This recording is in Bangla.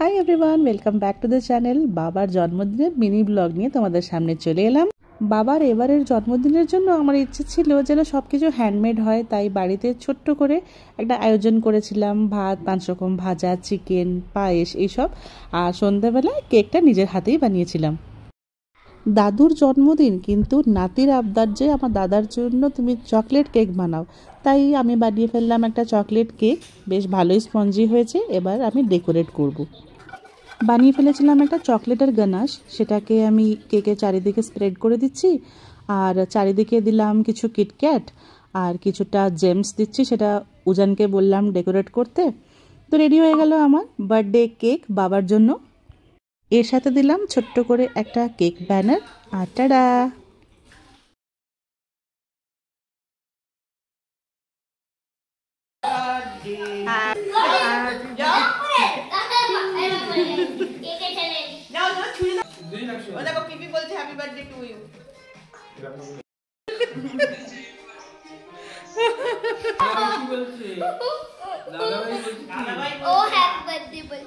Hi everyone, welcome back to the channel. বাবার জন্মদিনের মিনি ব্লগ নিয়ে তোমাদের সামনে চলে এলাম। বাবার এবারের জন্মদিনের জন্য আমার ইচ্ছে ছিল যেন সব কিছু হ্যান্ডমেড হয়, তাই বাড়িতে ছোট্ট করে একটা আয়োজন করেছিলাম। ভাত, 5 রকম ভাজা, চিকেন, পায়েস এইসব। আর সন্ধ্যাবেলায় কেকটা নিজের হাতেই বানিয়েছিলাম। দাদুর জন্মদিন, কিন্তু নাতির আবদার যে আমার দাদার জন্য তুমি চকলেট কেক বানাও, তাই আমি বানিয়ে ফেললাম একটা চকলেট কেক। বেশ ভালোই স্পঞ্জি হয়েছে। এবার আমি ডেকোরেট করব। বানিয়ে ফেলেছিলাম একটা চকলেটের গানাশ, সেটাকে আমি কেকের চারিদিকে স্প্রেড করে দিচ্ছি। আর চারিদিকে দিলাম কিছু কিটক্যাট আর কিছুটা জেমস দিচ্ছি, সেটা উজানকে বললাম ডেকোরেট করতে। তো রেডি হয়ে গেল আমার বার্থডে কেক বাবার জন্য। এর সাথে দিলাম ছোট্ট করে একটা কেক ব্যানার। আর টাডা! দেখো পিপি বলছে হ্যাপি বার্থডে টু ইউ। ও হ্যাপি বার্থডে বলছে।